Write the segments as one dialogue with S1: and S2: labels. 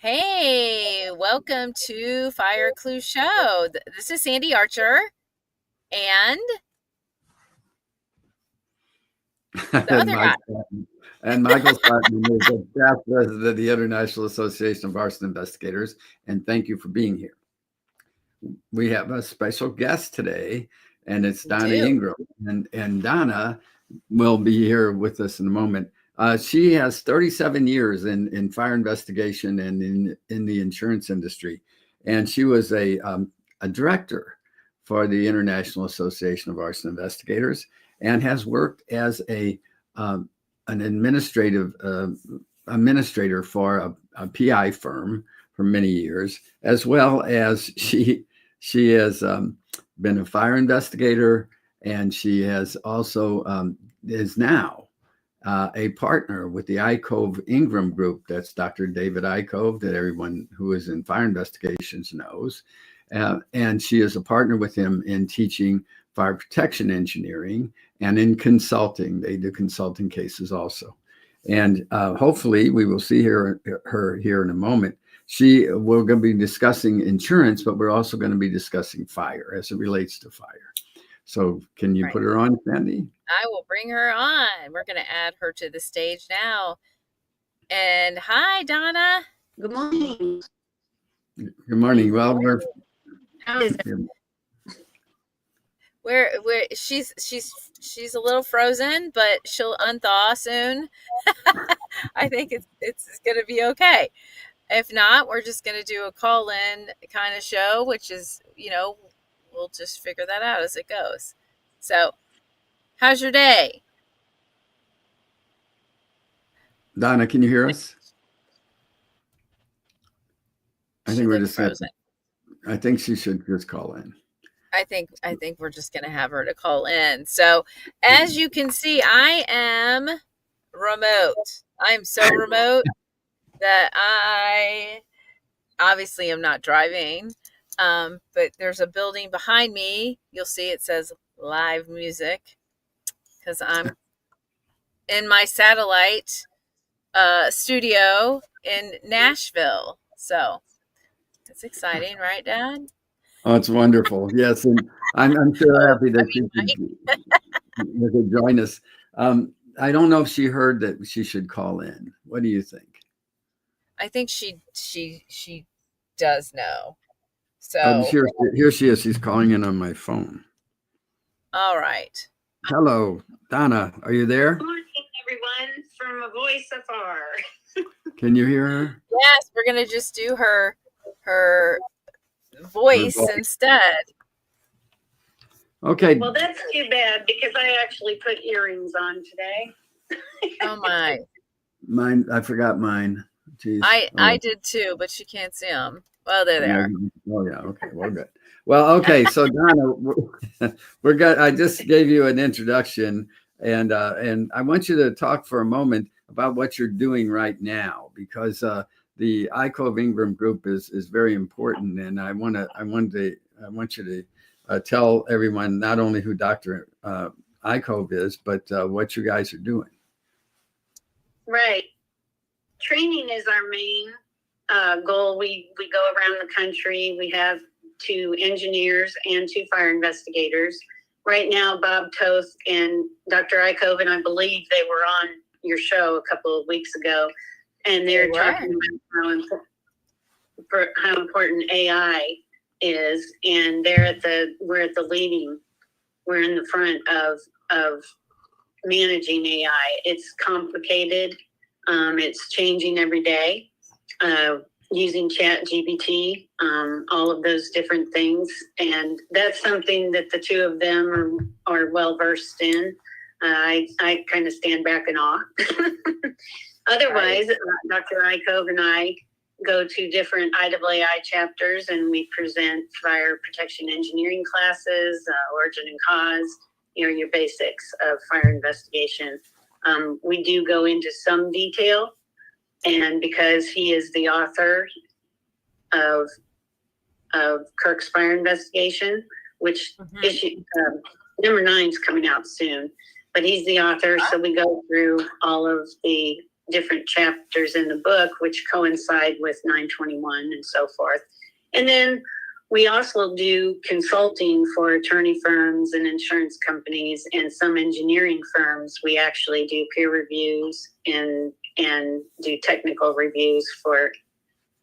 S1: Hey, welcome to Fire Clue Show. This is Sandy Archer and the
S2: and
S1: other
S2: Mike
S1: guy.
S2: Sutton. And Michael Sutton is the past president of the International Association of Arson Investigators. And thank you for being here. We have a special guest today, and it's
S1: We
S2: Donna
S1: do.
S2: Ingram. And Donna will be here with us in a moment. She has 37 years in fire investigation and in the insurance industry. And she was a director for the International Association of Arson Investigators and has worked as an administrator for a PI firm for many years, as well as she has been a fire investigator, and she has also is now a partner with the ICOVE Ingram Group. That's Dr. David ICOVE, that everyone who is in fire investigations knows. And she is a partner with him in teaching fire protection engineering and in consulting. They do consulting cases also. And hopefully we will see her here in a moment. We're going to be discussing insurance, but we're also going to be discussing fire as it relates to fire. So can you put her on, Sandy?
S1: I will bring her on. We're going to add her to the stage now. And hi, Donna.
S3: Good morning.
S2: Good morning. Well,
S3: How is it?
S1: She's a little frozen, but she'll unthaw soon. I think it's going to be okay. If not, we're just going to do a call-in kind of show, which is, we'll just figure that out as it goes. So, how's your day?
S2: Donna, can you hear us? I think we're just frozen. I think she should just call in.
S1: I think we're just going to have her to call in. So, as you can see, I am remote. I'm so remote that I obviously am not driving. But there's a building behind me. You'll see it says live music because I'm in my satellite studio in Nashville. So it's exciting, right, Dad?
S2: Oh, it's wonderful. Yes, and I'm so happy that she could join us. I don't know if she heard that she should call in. What do you think?
S1: I think she does know. So
S2: here she is. She's calling in on my phone.
S1: All right.
S2: Hello, Donna. Are you there?
S3: Good morning, everyone, from a voice afar.
S2: Can you hear her?
S1: Yes, we're gonna just do her voice instead.
S2: Okay.
S3: Well, that's too bad because I actually put earrings on today.
S1: Oh my.
S2: Mine. I forgot mine. Jeez.
S1: I did too, but she can't see them. Well, there they are.
S2: Oh yeah. Okay. Well, good. Well, okay. So Donna, we're good. I just gave you an introduction, and I want you to talk for a moment about what you're doing right now, because the ICOVE Ingram Group is very important, and I want you to tell everyone not only who Dr. ICOVE is, but what you guys are doing.
S3: Right. Training is our main goal. We go around the country. We have 2 engineers and 2 fire investigators. Right now, Bob Toth and Dr. ICOVE, and I believe they were on your show a couple of weeks ago, and they're talking about how important AI is, and we're at the leading. We're in the front of managing AI. It's complicated. It's changing every day. Using ChatGPT, all of those different things, and that's something that the 2 of them are well versed in. I kind of stand back in awe. Otherwise, Dr. ICOVE and I go to different IAAI chapters, and we present fire protection engineering classes, origin and cause, your basics of fire investigation. We do go into some detail, and because he is the author of Kirk's Fire Investigation, which issue number 9 is coming out soon, but he's the author, so we go through all of the different chapters in the book, which coincide with 921 and so forth. And then we also do consulting for attorney firms and insurance companies and some engineering firms. We actually do peer reviews and do technical reviews for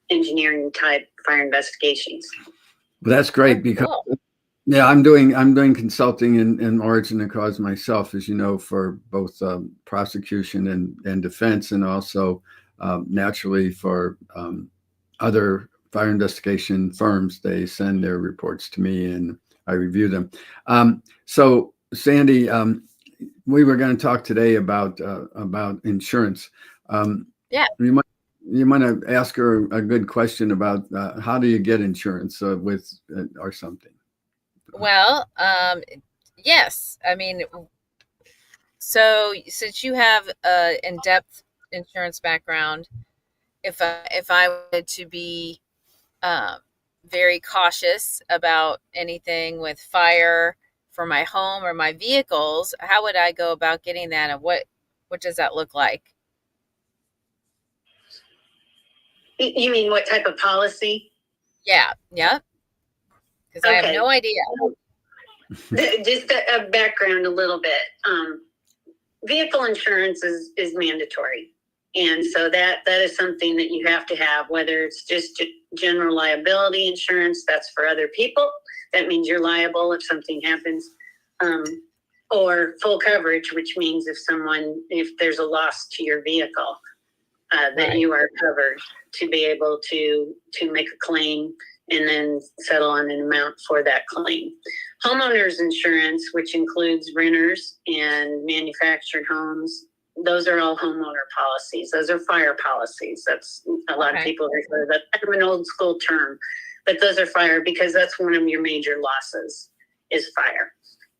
S3: engineering type fire investigations.
S2: Well, that's great because yeah, I'm doing consulting in origin and cause myself, as you know, for both prosecution and defense, and also naturally for other fire investigation firms. They send their reports to me and I review them. So Sandy, we were going to talk today about insurance.
S1: Yeah.
S2: You might ask her a good question about how do you get insurance with or something.
S1: Well, yes. I mean, so since you have an in-depth insurance background, if I wanted to be very cautious about anything with fire for my home or my vehicles, how would I go about getting that, and what does that look like?
S3: You mean what type of policy?
S1: Yeah, because I have no idea.
S3: Just a background a little bit. Vehicle insurance is mandatory. And so that is something that you have to have, whether it's just general liability insurance, that's for other people. That means you're liable if something happens. Or full coverage, which means if there's a loss to your vehicle, that you are covered to be able to make a claim and then settle on an amount for that claim. Homeowners insurance, which includes renters and manufactured homes, those are all homeowner policies. Those are fire policies. That's a lot of people refer to that. Kind of an old school term, but those are fire because that's one of your major losses is fire.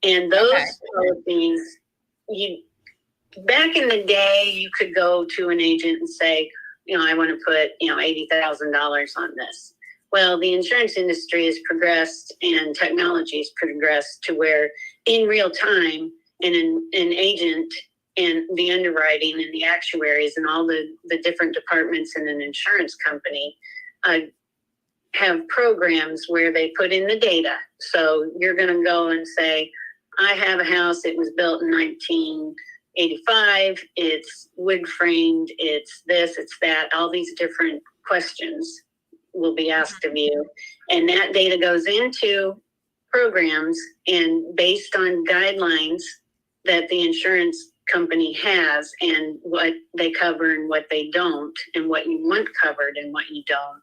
S3: And those policies, back in the day, you could go to an agent and say, I want to put, $80,000 on this. Well, the insurance industry has progressed and technology has progressed to where in real time an agent and the underwriting and the actuaries and all the different departments in an insurance company have programs where they put in the data. So you're going to go and say, I have a house, it was built in 1985, it's wood framed, it's this, it's that, all these different questions will be asked of you. And that data goes into programs, and based on guidelines that the insurance company has and what they cover and what they don't, and what you want covered and what you don't,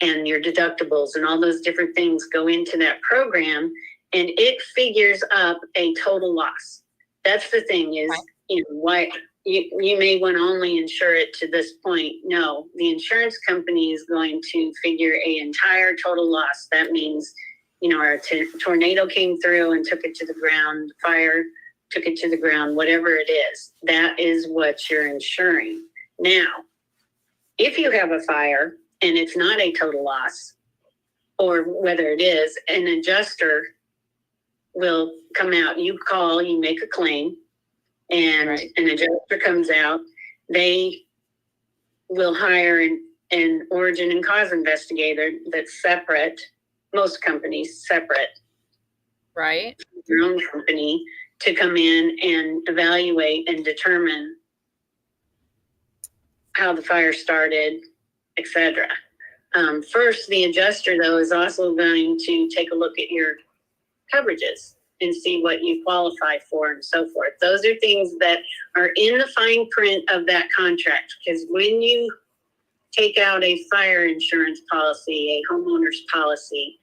S3: and your deductibles and all those different things go into that program, and it figures up a total loss. That's the thing is, why you may want to only insure it to this point. No, the insurance company is going to figure an entire total loss. That means, a tornado came through and took it to the ground, fire took it to the ground, whatever it is, that is what you're insuring. Now, if you have a fire and it's not a total loss, or whether it is, an adjuster will come out. You call, you make a claim, and an adjuster comes out. They will hire an origin and cause investigator that's separate. Most companies separate, their own company, to come in and evaluate and determine how the fire started, etc. First, the adjuster, though, is also going to take a look at your coverages and see what you qualify for and so forth. Those are things that are in the fine print of that contract, because when you take out a fire insurance policy, a homeowner's policy,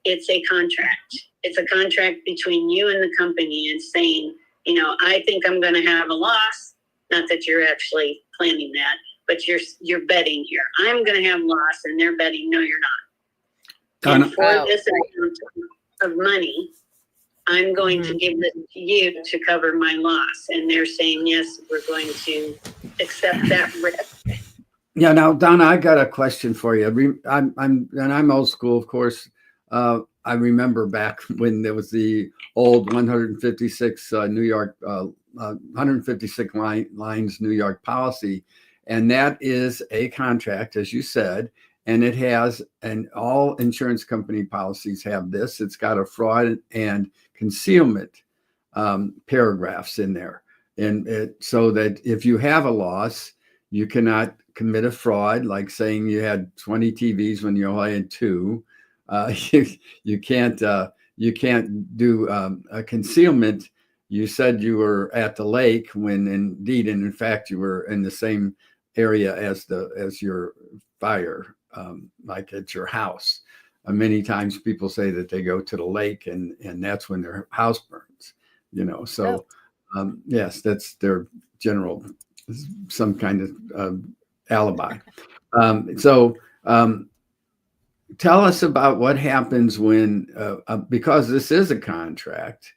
S3: it's a contract. It's a contract between you and the company and saying, I think I'm going to have a loss. Not that you're actually planning that, but you're betting here. I'm going to have loss, and they're betting, no, you're not. And for this amount of money, I'm going to give this to you to cover my loss. And they're saying, yes, we're going to accept that risk.
S2: Yeah. Now, Donna, I got a question for you. I'm old school, of course. I remember back when there was the old 156 New York, 156 lines New York policy, And that is a contract, as you said, and it has, and all insurance company policies have this. It's got a fraud and concealment paragraphs in there. And so that if you have a loss, you cannot commit a fraud, like saying you had 20 TVs when you only had two. You can't do a concealment. You said you were at the lake when indeed, and in fact, you were in the same area as your fire, like at your house. Many times people say that they go to the lake and that's when their house burns, so yes, that's their general, some kind of alibi. So tell us about what happens when, because this is a contract,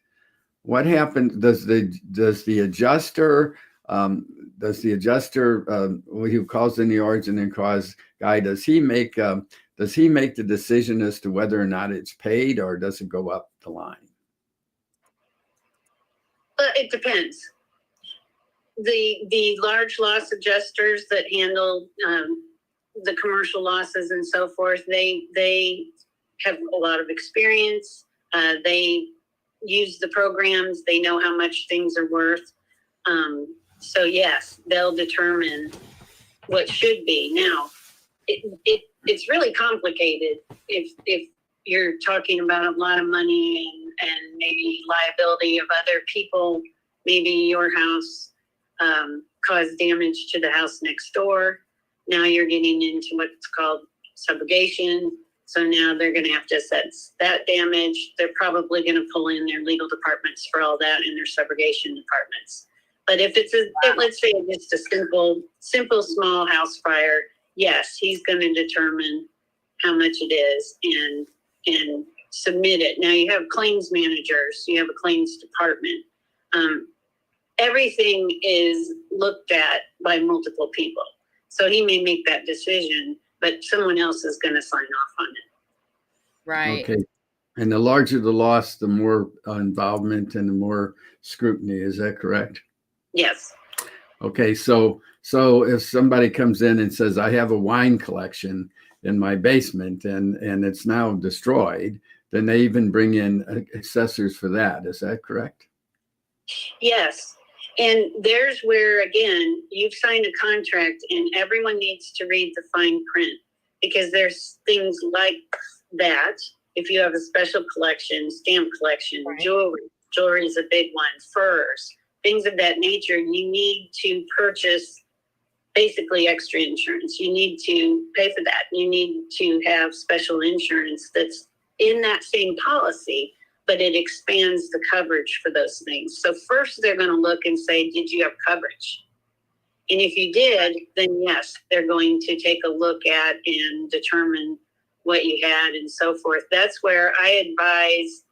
S2: what happens? Does the adjuster who calls in the origin and cause guy, does he make the decision as to whether or not it's paid, or does it go up the line?
S3: It depends. The large loss adjusters that handle the commercial losses and so forth, they have a lot of experience. They use the programs. They know how much things are worth. So yes, they'll determine what should be. Now, it's really complicated if you're talking about a lot of money and maybe liability of other people. Maybe your house caused damage to the house next door. Now you're getting into what's called subrogation. So now they're going to have to assess that damage. They're probably going to pull in their legal departments for all that and their subrogation departments. But if it's let's say it's a simple small house fire, yes, he's going to determine how much it is and submit it. Now you have claims managers, you have a claims department. Everything is looked at by multiple people. So he may make that decision, but someone else is going to sign off on it.
S1: Right.
S2: Okay. And the larger the loss, the more involvement and the more scrutiny. Is that correct?
S3: Yes.
S2: Okay. So if somebody comes in and says, I have a wine collection in my basement and it's now destroyed, then they even bring in assessors for that. Is that correct?
S3: Yes. And there's where, again, you've signed a contract and everyone needs to read the fine print, because there's things like that. If you have a special collection, stamp collection, right, jewelry is a big one, furs, things of that nature, you need to purchase basically extra insurance. You need to pay for that. You need to have special insurance that's in that same policy, but it expands the coverage for those things. So first they're going to look and say, did you have coverage? And if you did, then yes, they're going to take a look at and determine what you had and so forth. That's where I advise,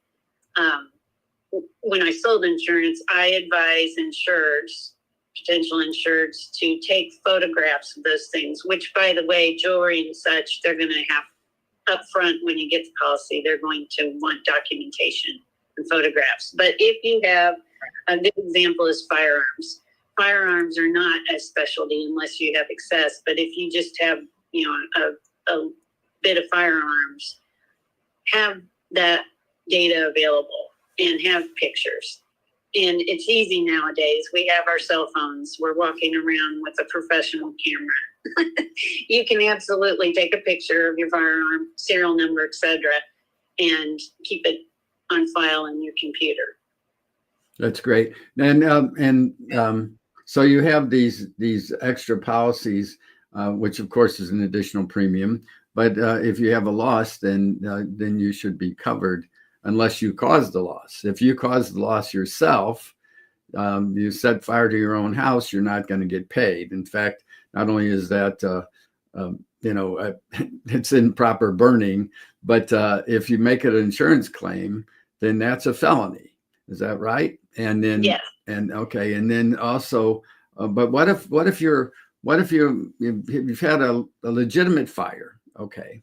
S3: when I sold insurance, I advise insureds, potential insureds, to take photographs of those things, which, by the way, jewelry and such, they're going to have up front when you get the policy, they're going to want documentation and photographs. But if you have, a good example is firearms. Firearms are not a specialty unless you have excess. But if you just have, a bit of firearms, have that data available and have pictures. And it's easy nowadays. We have our cell phones. We're walking around with a professional camera. You can absolutely take a picture of your firearm, serial number, etc., and keep it on file in your computer.
S2: That's great. And so you have these extra policies, which of course is an additional premium. But if you have a loss, then you should be covered unless you caused the loss. If you caused the loss yourself, you set fire to your own house, you're not going to get paid. In fact, not only is that, it's improper burning, but if you make it an insurance claim, then that's a felony. Is that right? And then,
S3: yes.
S2: And okay. And then also, but what if you've had a legitimate fire? Okay.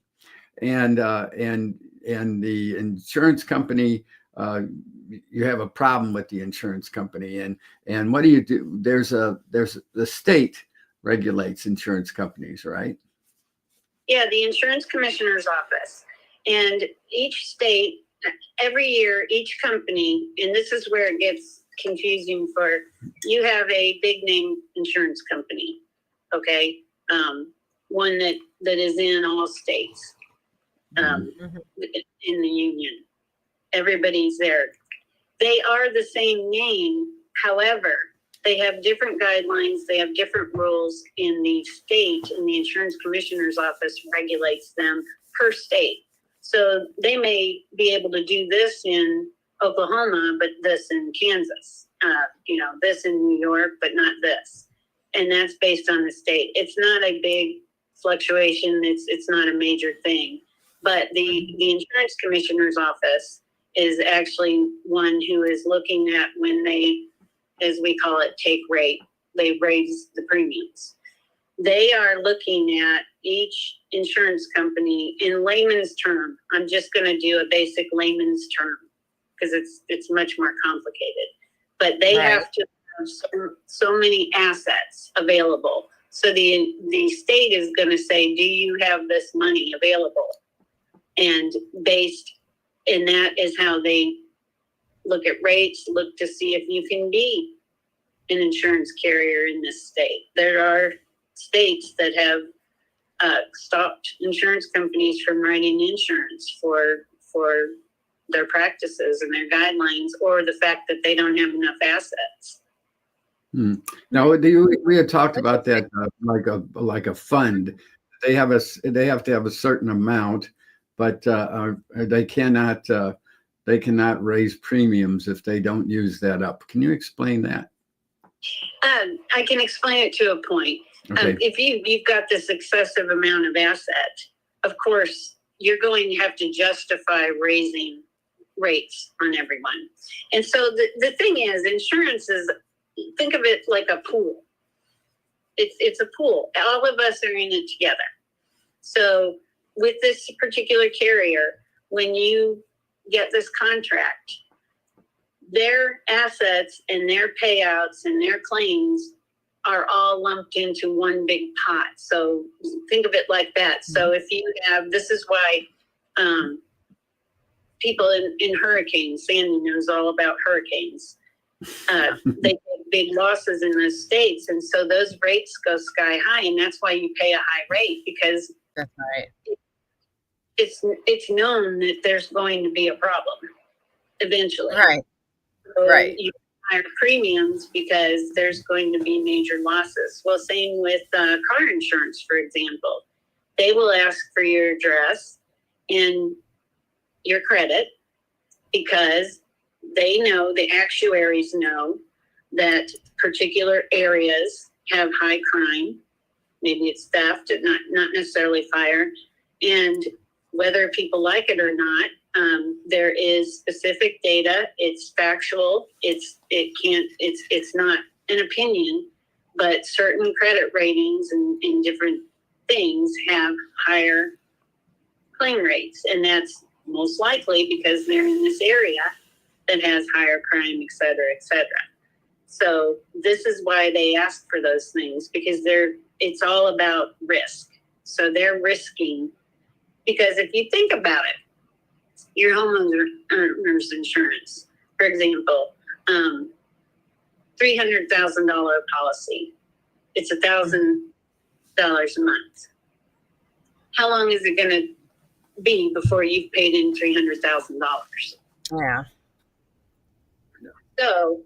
S2: And the insurance company, you have a problem with the insurance company, and what do? There's the state regulates insurance companies, right?
S3: Yeah, the insurance commissioner's office. And each state, every year, each company, and this is where it gets confusing for, you have a big name insurance company, okay? One that is in all states, in the union. Everybody's there. They are the same name. However, they have different guidelines. They have different rules in the state, and the insurance commissioner's office regulates them per state. So they may be able to do this in Oklahoma, but this in Kansas, this in New York, but not this. And that's based on the state. It's not a big fluctuation. It's not a major thing. But the insurance commissioner's office is actually one who is looking at when they, as we call it, take rate, they raise the premiums. They are looking at each insurance company in layman's term. I'm just going to do a basic layman's term because it's much more complicated. But they have to have so many assets available. So the state is going to say, do you have this money available? And that is how they look at rates, look to see if you can be an insurance carrier in this state. There are states that have stopped insurance companies from writing insurance for their practices and their guidelines, or the fact that they don't have enough assets.
S2: Now, we had talked about that like a fund. They have to have a certain amount, but they cannot raise premiums if they don't use that up. Can you explain that?
S3: I can explain it to a point.
S2: Okay.
S3: If you've got this excessive amount of asset, of course, you're going to have to justify raising rates on everyone. And so the thing is, insurance is, think of it like a pool. It's a pool. All of us are in it together. So with this particular carrier, when you get this contract, their assets and their payouts and their claims are all lumped into one big pot. So think of it like that. So if you have, this is why people in hurricanes, Sandy knows all about hurricanes. They get big losses in those states. And so those rates go sky high. And that's why you pay a high rate, because
S1: That's right.
S3: It's known that there's going to be a problem eventually.
S1: Right.
S3: So
S1: Right.
S3: you higher premiums because there's going to be major losses. Well, same with car insurance, for example. They will ask for your address and your credit because they know, the actuaries know, that particular areas have high crime. Maybe it's theft, not necessarily fire. And whether people like it or not, there is specific data. It's factual. It's not an opinion, but certain credit ratings and different things have higher claim rates, and that's most likely because they're in this area that has higher crime, et cetera, et cetera. So this is why they ask for those things, because it's all about risk. So they're risking, because if you think about it, your homeowner's insurance, for example, $300,000 policy, it's $1,000 a month. How long is it going to be before you've paid in $300,000?
S1: Yeah.
S3: So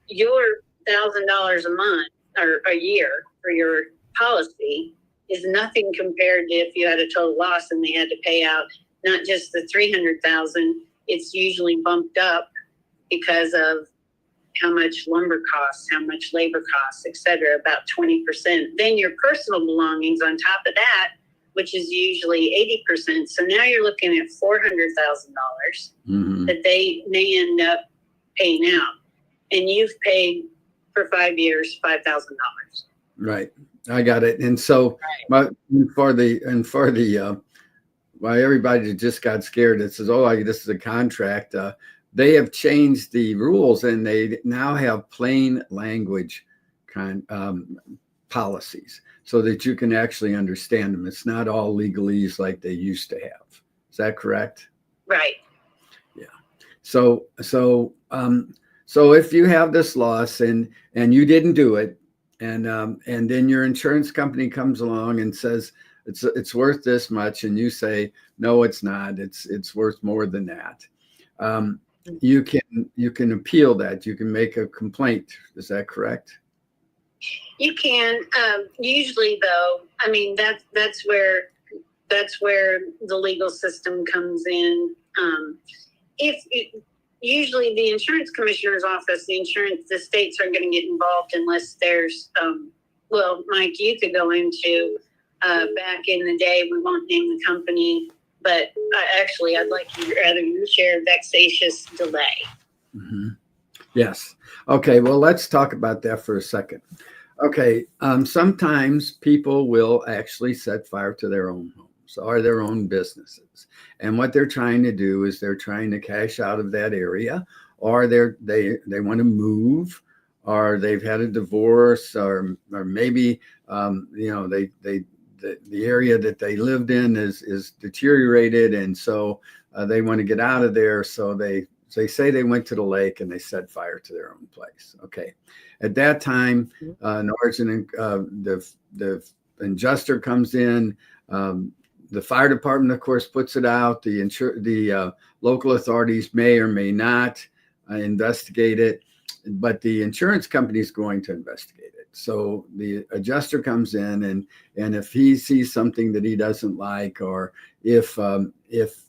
S3: your $1,000 a month or a year for your policy is nothing compared to if you had a total loss and they had to pay out not just the $300,000. It's usually bumped up because of how much lumber costs, how much labor costs, et cetera, about 20%. Then your personal belongings on top of that, which is usually 80%. So now you're looking at $400,000 that they may end up paying out. And you've paid for 5 years, $5,000.
S2: Right. I got it. And so for the why everybody just got scared, it says, oh, this is a contract. They have changed the rules and they now have plain language policies so that you can actually understand them. It's not all legalese like they used to have. Is that correct?
S3: Right.
S2: Yeah. So if you have this loss and you didn't do it, and then your insurance company comes along and says it's worth this much, and you say no, it's not. It's worth more than that. You can appeal that. You can make a complaint. Is that correct?
S3: You can. Usually, though, I mean that's where the legal system comes in. Usually the insurance commissioner's office, the states are going to get involved unless there's, well, Mike, you could go into back in the day. We won't name the company, but actually, I'd like you share vexatious delay.
S2: Mm-hmm. Yes. Okay. Well, let's talk about that for a second. Okay. Sometimes people will actually set fire to their own homes or their own businesses. And what they're trying to do is they're trying to cash out of that area, or they want to move, or they've had a divorce, or maybe the area that they lived in is deteriorated, and so they want to get out of there. So they say they went to the lake and they set fire to their own place. Okay, at that time, an origin, the adjuster comes in. The fire department, of course, puts it out. The local authorities may or may not investigate it, but the insurance company is going to investigate it. So the adjuster comes in, and if he sees something that he doesn't like, or if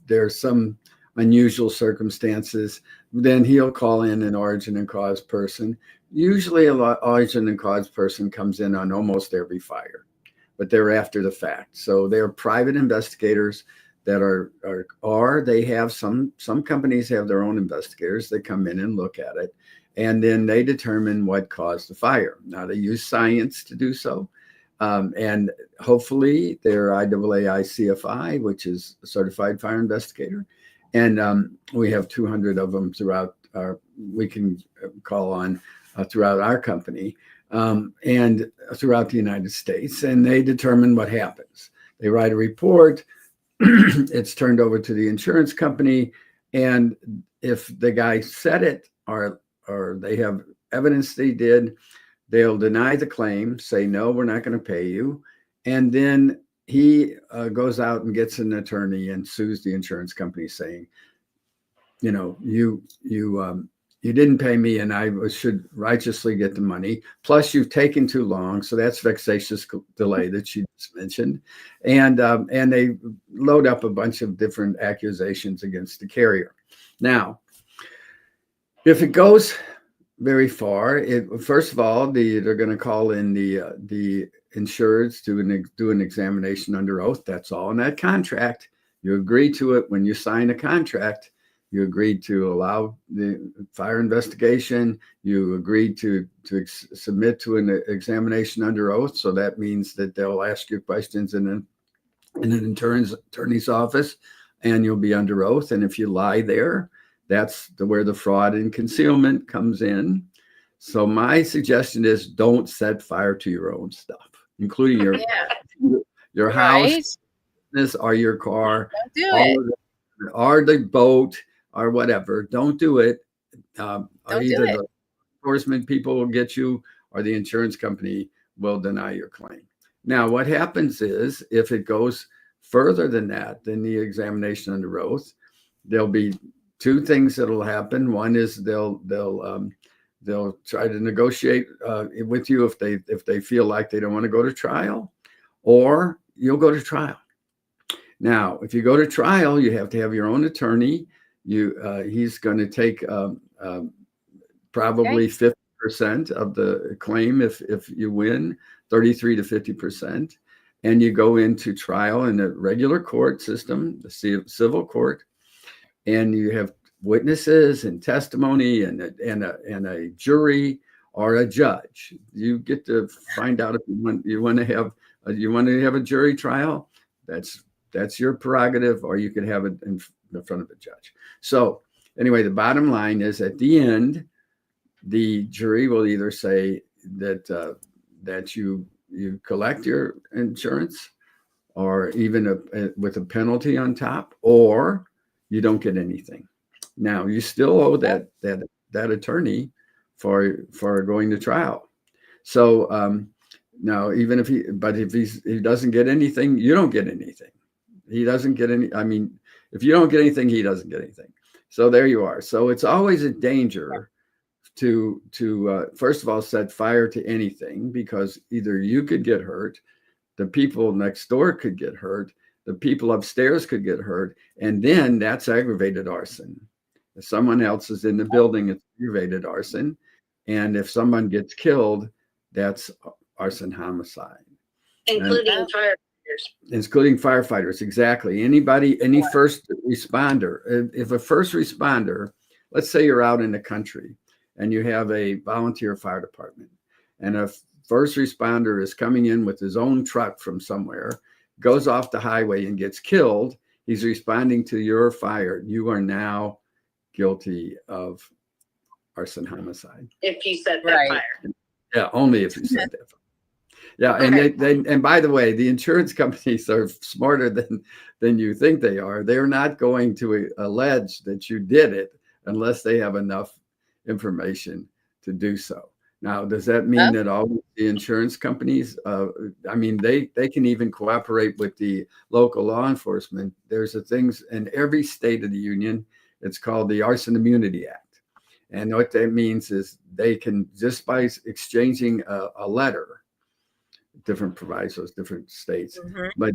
S2: there's some unusual circumstances, then he'll call in an origin and cause person. Usually, origin and cause person comes in on almost every fire, but they're after the fact. So they're private investigators that or they have some companies have their own investigators that come in and look at it, and then they determine what caused the fire. Now they use science to do so, and hopefully they're IAAI CFI, which is a certified fire investigator, and we have 200 of them throughout we can call on throughout our company. And throughout the United States, and they determine what happens. They write a report. It's turned over to the insurance company, and if the guy said it or they have evidence they did, they'll deny the claim, say no, we're not going to pay you, and then he goes out and gets an attorney and sues the insurance company, saying, you didn't pay me, and I should righteously get the money. Plus, you've taken too long, so that's vexatious delay that she just mentioned, and they load up a bunch of different accusations against the carrier. Now, if it goes very far, first of all, they're going to call in the insureds to do an examination under oath. That's all in that contract. You agree to it when you sign a contract. You agreed to allow the fire investigation. You agreed to submit to an examination under oath. So that means that they'll ask you questions in an attorney's office, and you'll be under oath. And if you lie there, that's where the fraud and concealment comes in. So my suggestion is don't set fire to your own stuff, including your house, business, or your car,
S1: Don't do it.
S2: or the boat, or whatever. Don't do it. Either the enforcement people will get you, or the insurance company will deny your claim. Now, what happens is, if it goes further than that, than the examination under oath, there'll be two things that'll happen. One is they'll try to negotiate with you if they feel like they don't want to go to trial, or you'll go to trial. Now, if you go to trial, you have to have your own attorney. He's going to take probably 50% of the claim if you win, 33 to 50%, and you go into trial in a regular court system, the civil court, and you have witnesses and testimony and a jury or a judge. You get to find out if you want to have a jury trial. That's your prerogative, or you could have it in front of a judge. So anyway, the bottom line is, at the end, the jury will either say that you you collect your insurance, or even with a penalty on top, or you don't get anything. Now you still owe that attorney for going to trial. So now, even if he doesn't get anything, you don't get anything. He doesn't get any. I mean, if you don't get anything, he doesn't get anything. So there you are. So it's always a danger to first of all set fire to anything, because either you could get hurt, the people next door could get hurt, the people upstairs could get hurt, and then that's aggravated arson. If someone else is in the building, it's aggravated arson, and if someone gets killed, that's arson homicide,
S3: including firefighters.
S2: Including firefighters, exactly. Any first responder. If a first responder, let's say you're out in the country and you have a volunteer fire department, and a first responder is coming in with his own truck from somewhere, goes off the highway and gets killed, he's responding to your fire. You are now guilty of arson homicide.
S3: If you set that fire.
S2: Yeah, only if you set that fire. Yeah, and and by the way, the insurance companies are smarter than you think they are. They're not going to allege that you did it unless they have enough information to do so. Now, does that mean that all the insurance companies, I mean, they can even cooperate with the local law enforcement? There's things in every state of the union. It's called the Arson Immunity Act. And what that means is they can, just by exchanging a letter, different provisos, different states, but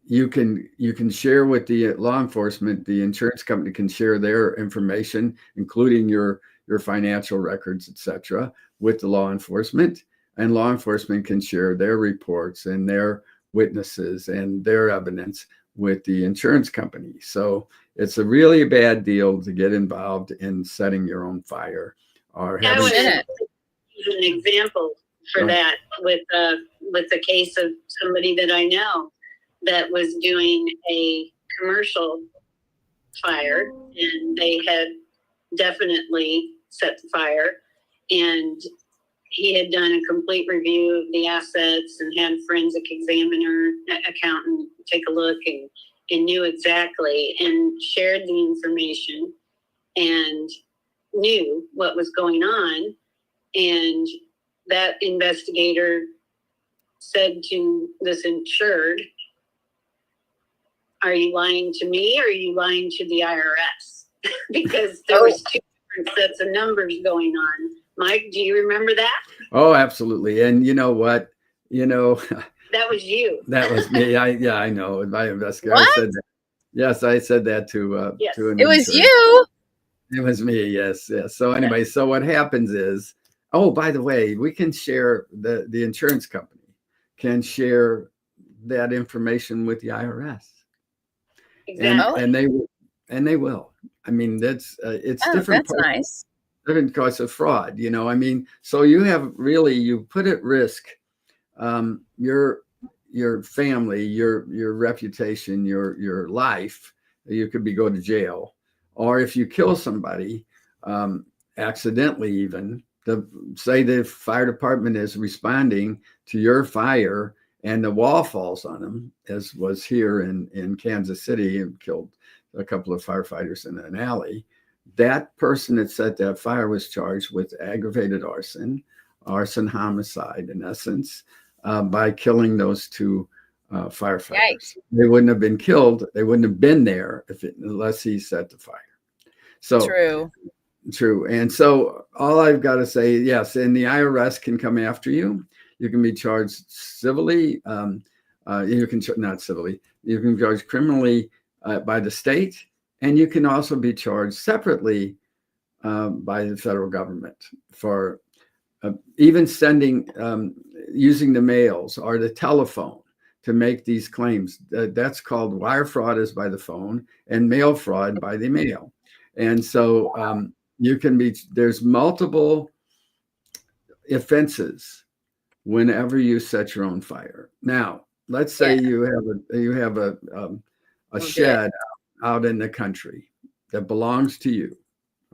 S2: you can share with the law enforcement. The insurance company can share their information, including your financial records, etc., with the law enforcement, and law enforcement can share their reports and their witnesses and their evidence with the insurance company. So it's a really bad deal to get involved in setting your own fire or having.
S3: An example for that with the case of somebody that I know that was doing a commercial fire, and they had definitely set the fire, and he had done a complete review of the assets and had forensic examiner, accountant take a look, and knew exactly and shared the information and knew what was going on. And that investigator said to this insured, "Are you lying to me, or are you lying to the IRS?" Because there was two different sets of numbers going on. Mike, do you remember that?
S2: Oh, absolutely. And you know what?
S3: That was you.
S2: That was me. I know. My investigator. I said that. Yes, I said that to
S3: yes.
S2: to an
S1: It was you.
S2: It was me. Yes. So anyway, so what happens is, oh, by the way, we can share the insurance company can share that information with the IRS.
S3: Exactly.
S2: And they will. I mean, it's different.
S1: That's nice.
S2: Different cause of fraud. I mean, so you put at risk your family, your reputation, your life. You could go to jail, or if you kill somebody accidentally, even say the fire department is responding to your fire and the wall falls on them, as was here in Kansas City, and killed a couple of firefighters in an alley. That person that set that fire was charged with aggravated arson homicide, in essence, by killing those two firefighters. Yikes. They wouldn't have been killed. They wouldn't have been there unless he set the fire. So true. And so all I've got to say, yes, and the IRS can come after you. You can be charged civilly. You can not civilly. You can be charged criminally by the state. And you can also be charged separately by the federal government for even using the mails or the telephone to make these claims. That's called wire fraud, is by the phone, and mail fraud by the mail. And so there's multiple offenses whenever you set your own fire. Now, let's say you have a shed out in the country that belongs to you,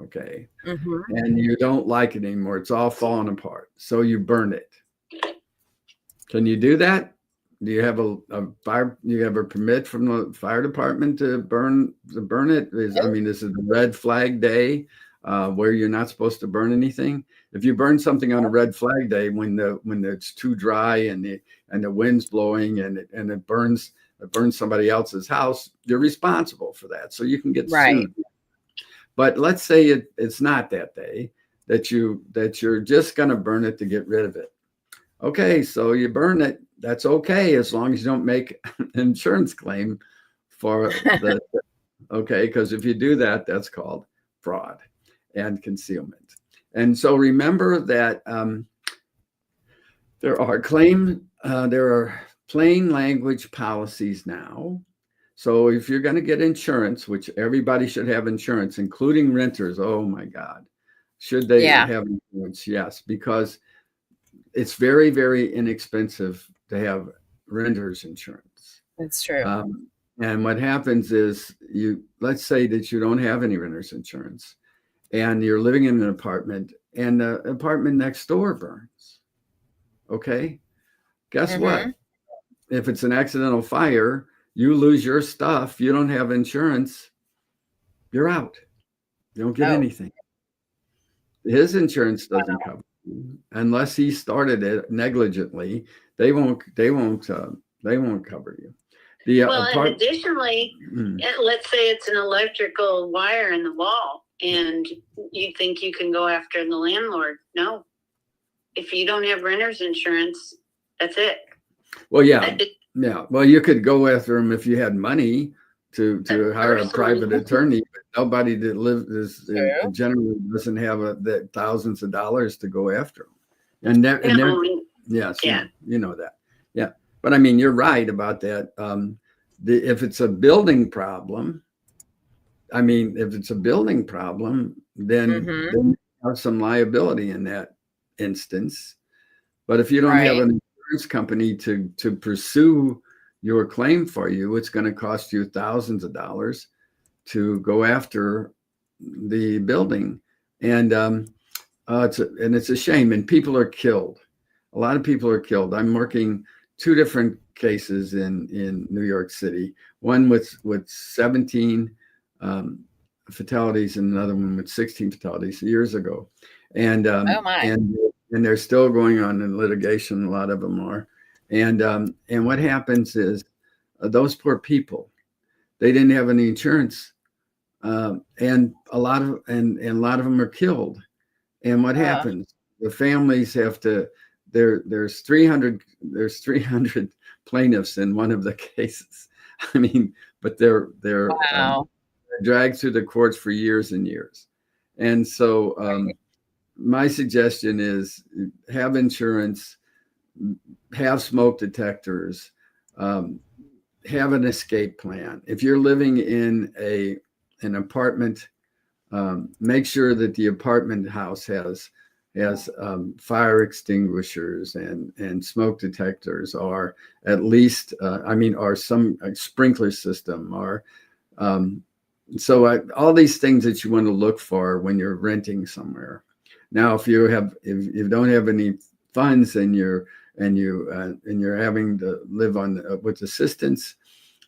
S2: okay? And you don't like it anymore. It's all falling apart. So you burn it. Can you do that? Do you have a fire? You have a permit from the fire department to burn it? I mean, this is a red flag day where you're not supposed to burn anything. If you burn something on a red flag day when it's too dry and the wind's blowing and it burns somebody else's house, you're responsible for that. So you can get
S1: Right.
S2: sued. But let's say it's not that day that you're just going to burn it to get rid of it. Okay, so you burn it. That's okay as long as you don't make an insurance claim for the okay, because if you do that, that's called fraud and concealment. And so remember that there are plain language policies now. So if you're going to get insurance, which everybody should have insurance, including renters, oh my God, should they have insurance? Yes, because it's very, very inexpensive to have renter's insurance.
S1: That's true.
S2: And what happens is let's say that you don't have any renter's insurance and you're living in an apartment and the apartment next door burns. Okay. Guess what? If it's an accidental fire, you lose your stuff. You don't have insurance. You're out. You don't get anything. His insurance doesn't cover you unless he started it negligently. They won't cover you.
S3: And additionally, let's say it's an electrical wire in the wall and you think you can go after the landlord. No. If you don't have renter's insurance, that's it.
S2: Well, yeah. Well, you could go after him if you had money to hire a private attorney, but nobody that generally doesn't have the thousands of dollars to go after him. Yes, you know that. Yeah. But I mean, you're right about that. If it's a building problem, then you have some liability in that instance. But if you don't have an insurance company to pursue your claim for you, it's going to cost you thousands of dollars to go after the building. And it's a shame. And people are killed. A lot of people are killed. I'm working 2 different cases in New York City, one with 17 fatalities and another one with 16 fatalities years ago. And and they're still going on in litigation. A lot of them are. And what happens is those poor people, they didn't have any insurance, and a lot of them are killed. And what happens? The families have to. There's 300 plaintiffs in one of the cases. I mean, but they're dragged through the courts for years and years. And so my suggestion is have insurance, have smoke detectors, have an escape plan. If you're living in an apartment, make sure that the apartment house has fire extinguishers and smoke detectors, or at least or some sprinkler system, or all these things that you want to look for when you're renting somewhere. Now, if you don't have any funds and you're having to live with assistance,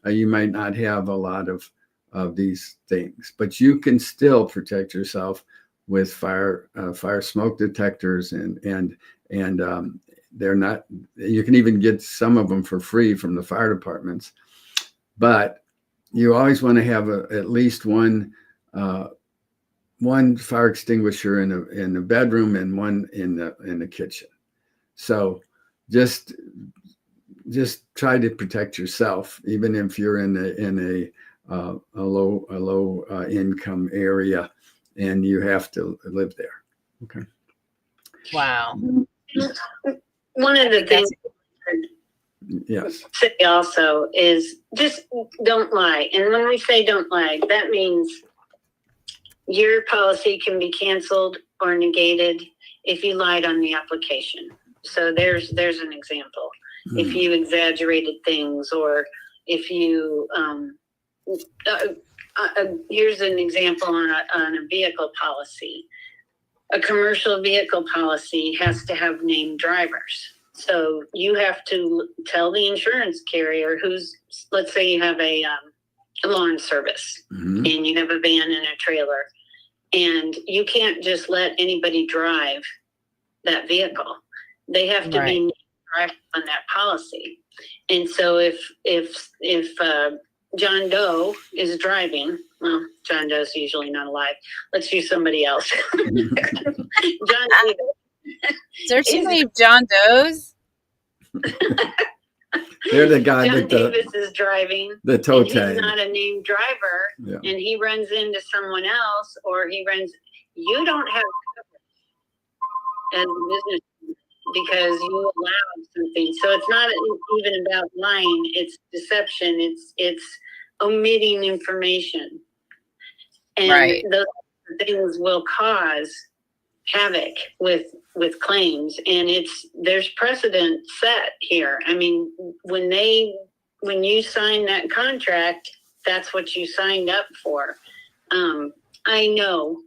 S2: you might not have a lot of these things, but you can still protect yourself with fire smoke detectors and they're not. You can even get some of them for free from the fire departments, but you always want to have at least one fire extinguisher in the bedroom and one in the kitchen. So just try to protect yourself, even if you're in a low income area and you have to live there. Okay.
S1: Wow.
S3: One of the things
S2: yes
S3: say also is just don't lie. And when we say don't lie, that means your policy can be canceled or negated if you lied on the application. So there's an example. If you exaggerated things, or if you here's an example on a vehicle policy. A commercial vehicle policy has to have named drivers. So you have to tell the insurance carrier let's say you have a lawn service and you have a van and a trailer, and you can't just let anybody drive that vehicle. They have to be driving on that policy. And so if John Doe is driving, well, John Doe's usually not alive. Let's use somebody else. John Davis.
S1: Is there too many John Does?
S2: They're the guy
S3: John
S2: with
S3: Davis is driving.
S2: the toe
S3: and
S2: tag.
S3: He's not a named driver, and he runs into someone else, or you don't have coverage as a business because you allowed something. So it's not even about lying; it's deception. It's omitting information, and those things will cause havoc with claims, and there's precedent set here. I mean, when you sign that contract, that's what you signed up for. I know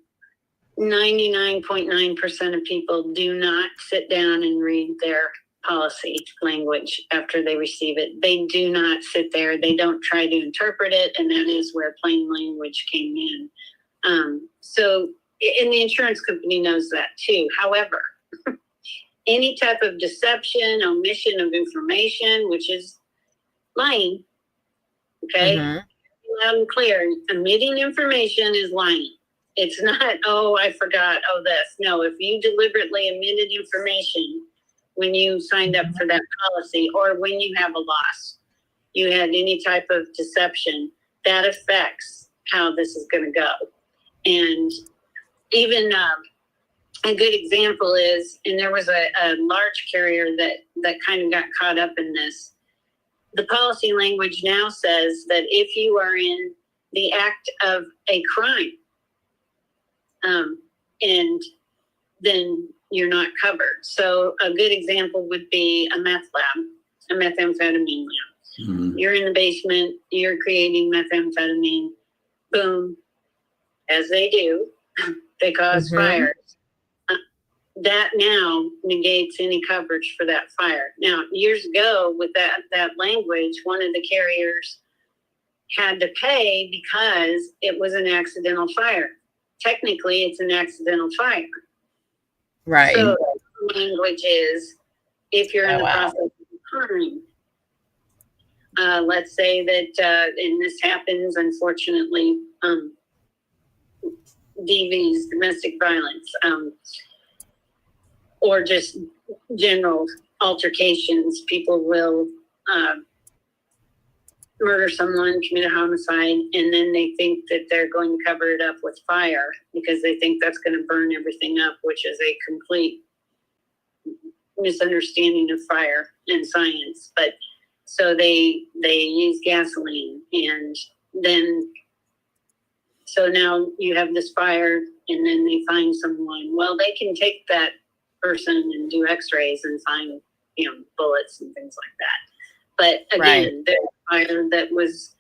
S3: 99.9% of people do not sit down and read their policy language after they receive it. They do not sit there. They don't try to interpret it, and that is where plain language came in. And the insurance company knows that too. However, any type of deception, omission of information, which is lying, okay? Loud and clear, omitting information is lying. It's not, oh, I forgot, oh, this. No, if you deliberately omitted information when you signed up for that policy, or when you have a loss, you had any type of deception, that affects how this is going to go. And even a good example is, and there was a large carrier that kind of got caught up in this. The policy language now says that if you are in the act of a crime, and then you're not covered. So a good example would be a meth lab, a methamphetamine lab. You're in the basement, you're creating methamphetamine, boom, as they do, they cause fires. That now negates any coverage for that fire. Now, years ago, with that language, one of the carriers had to pay because it was an accidental fire. Technically, it's an accidental fire.
S1: Right.
S3: So the language is, if you're in the process of a crime, let's say that, and this happens, unfortunately, DVs, domestic violence, or just general altercations, people will murder someone, commit a homicide, and then they think that they're going to cover it up with fire because they think that's going to burn everything up, which is a complete misunderstanding of fire and science. But so they use gasoline, and then so now you have this fire, and then they find someone. Well, they can take that person and do x-rays and find, bullets and things like that. But again, there's a fire that was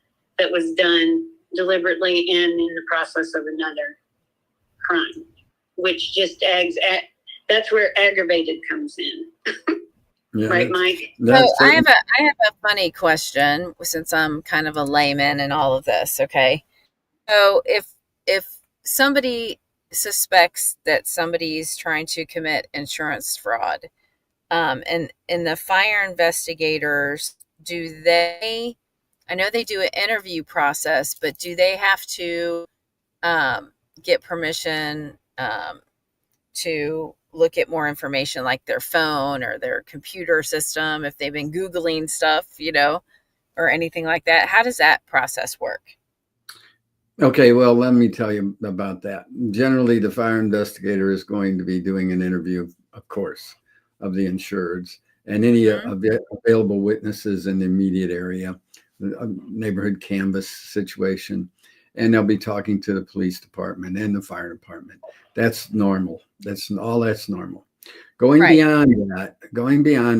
S3: done deliberately and in the process of another crime, which just that's where aggravated comes in. Right, Mike?
S1: So I have a funny question, since I'm kind of a layman in all of this. Okay. So if somebody suspects that somebody's trying to commit insurance fraud, and the fire investigators, I know they do an interview process, but do they have to get permission to look at more information, like their phone or their computer system, if they've been Googling stuff, or anything like that? How does that process work?
S2: Okay, well, let me tell you about that. Generally, the fire investigator is going to be doing an interview, of course, of the insureds and any available witnesses in the immediate area, a neighborhood canvas situation, and they'll be talking to the police department and the fire department. That's normal. That's normal. Going beyond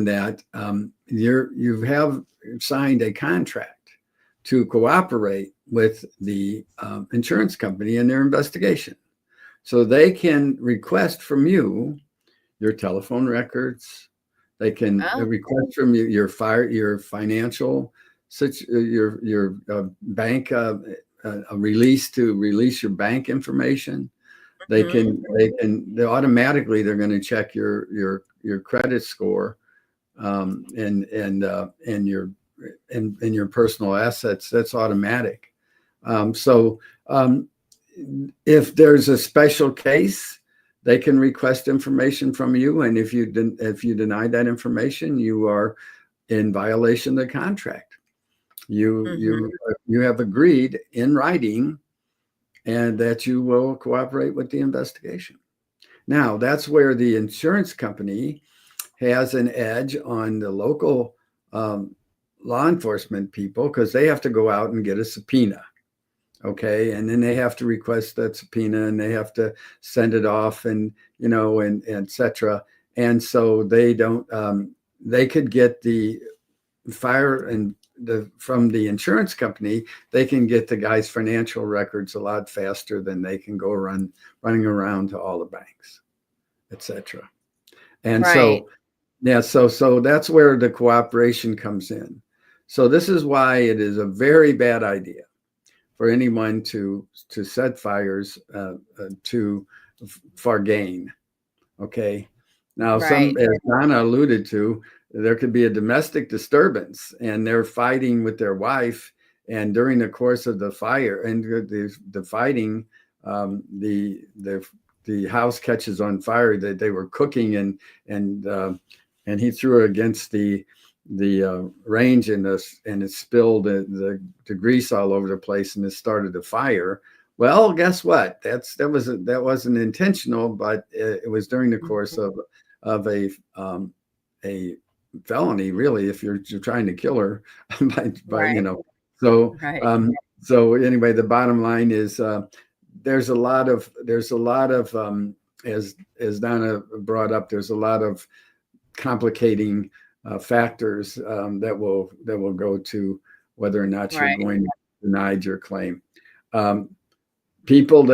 S2: that, you have signed a contract to cooperate with the insurance company in their investigation. So they can request from you your telephone records, They can
S1: Oh,
S2: request from you your financial your bank a release to release your bank information. They automatically they're going to check your credit score, and your personal assets. That's automatic. So if there's a special case, they can request information from you, and if you deny that information, you are in violation of the contract. You have agreed in writing, and that you will cooperate with the investigation. Now, that's where the insurance company has an edge on the local law enforcement people, because they have to go out and get a subpoena. Okay, and then they have to request that subpoena, and they have to send it off, and and etc. And so they don't. They could get the fire and from the insurance company. They can get the guy's financial records a lot faster than they can go running around to all the banks, etc. And
S1: right.
S2: so that's where the cooperation comes in. So this is why it is a very bad idea for anyone to set fires for gain. Okay. Now,
S1: Right.
S2: as Donna alluded to, there could be a domestic disturbance, and they're fighting with their wife, and during the course of the fire and the fighting, the house catches on fire. That they were cooking, and he threw it against the range, and it spilled the grease all over the place, and it started a fire. Well, guess what? That wasn't intentional, but it was during the course of a felony, really, if you're trying to kill her,
S1: Right.
S2: So
S1: Right.
S2: so anyway, the bottom line is there's a lot of as Donna brought up, there's a lot of complicating factors that will go to whether or not you're
S1: Right.
S2: going to deny your claim. People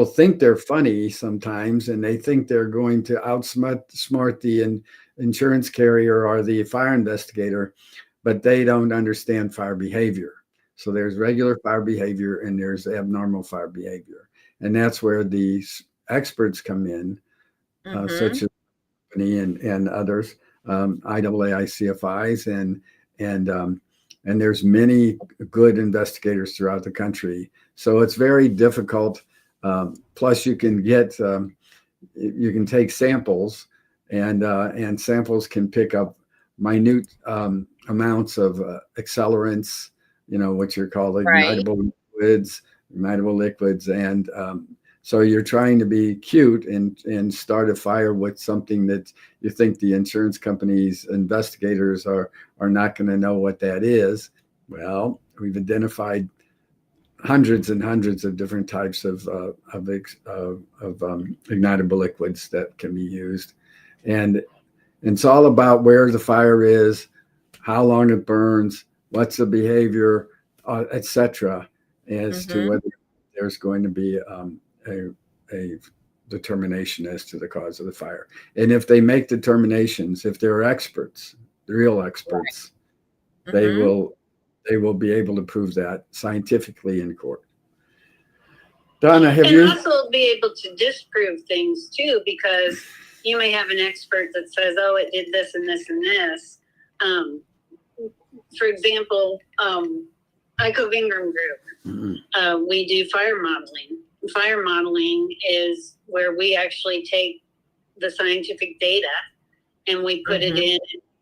S2: think they're funny sometimes, and they think they're going to outsmart the insurance carrier or the fire investigator, but they don't understand fire behavior. So there's regular fire behavior, and there's abnormal fire behavior, and that's where these experts come in, such as me and others, IAAI-CFIs, and there's many good investigators throughout the country. So it's very difficult. Plus, you can take samples, and samples can pick up minute amounts of accelerants, what you're called
S1: Right.
S2: ignitable liquids, and so you're trying to be cute and start a fire with something that you think the insurance company's investigators are not going to know what that is. Well, we've identified hundreds and hundreds of different types of ignitable liquids that can be used, and it's all about where the fire is, how long it burns, what's the behavior, etc., as to whether there's going to be a determination as to the cause of the fire. And if they make determinations, if they're experts, real experts, they will be able to prove that scientifically in court. Donna,
S3: also be able to disprove things too, because you may have an expert that says, "Oh, it did this and this and this." For example, ICO Ingram Group, we do fire modeling. Fire modeling is where we actually take the scientific data and we put it in,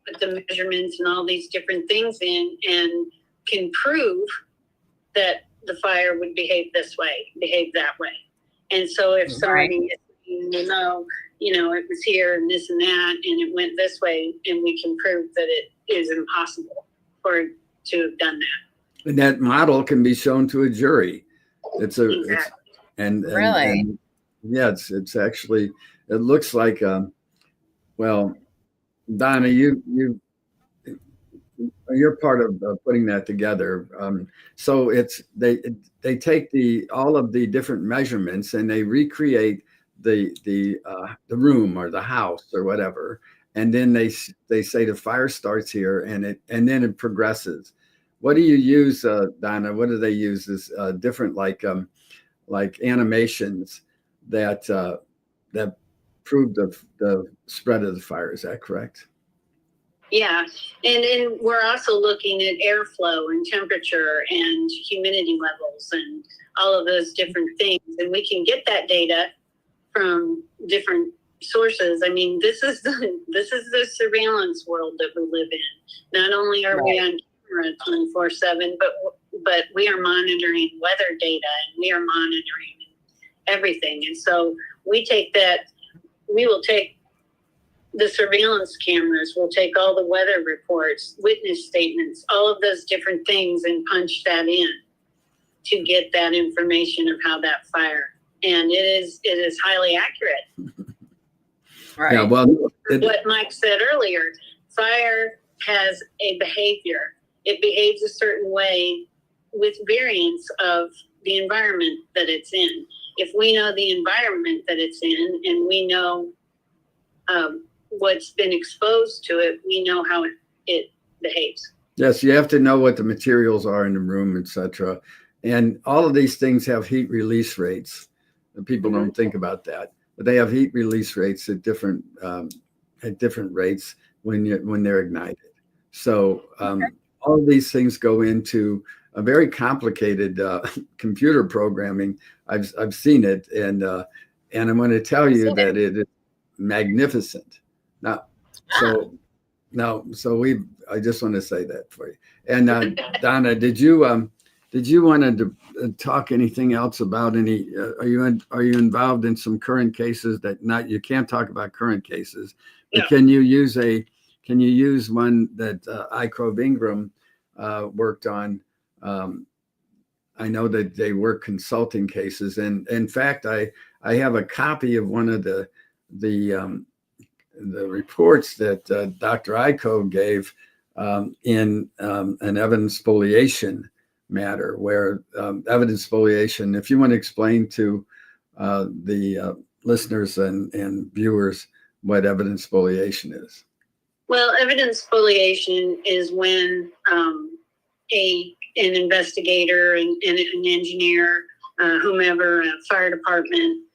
S3: put the measurements and all these different things in, and can prove that the fire would behave this way, behave that way. And so if somebody is saying, it was here and this and that, and it went this way, and we can prove that it is impossible for it to have done that.
S2: And that model can be shown to a jury.
S1: Really?
S2: It's actually, it looks like, well, Donna, you're part of putting that together. So they take all of the different measurements, and they recreate the room or the house or whatever, and then they say the fire starts here, and then it progresses. What do you use, Donna? What do they use? Is different like animations that prove the spread of the fire. Is that correct?
S3: Yeah, and then we're also looking at airflow and temperature and humidity levels and all of those different things. And we can get that data from different sources. I mean, this is the surveillance world that we live in. Not only are we on camera 24/7, but we are monitoring weather data and we are monitoring everything. And so we will take the surveillance cameras, we'll take all the weather reports, witness statements, all of those different things, and punch that in to get that information of how that fire. And it is highly accurate.
S1: Right.
S2: Yeah, well,
S3: what Mike said earlier, fire has a behavior. It behaves a certain way with variance of the environment that it's in. If we know the environment that it's in and we know what's been exposed to it, we know how it behaves.
S2: Yes, you have to know what the materials are in the room, etc. And all of these things have heat release rates. People don't think about that, but they have heat release rates at different rates when they're ignited. So all of these things go into a very complicated computer programming. I've seen it, and I'm going to tell you that it is magnificent. Now, I just want to say that for you. And Donna, did you want to talk anything else about any? Are you involved in some current cases that you can't talk about current cases, but can you use one that iCrove Ingram worked on? I know that they work consulting cases, and in fact, I have a copy of one of the reports that Dr. Ico gave in an evidence spoliation matter, where evidence spoliation, if you want to explain to the listeners and viewers what evidence spoliation is.
S3: Well, evidence spoliation is when an investigator and an engineer, whomever, a fire department,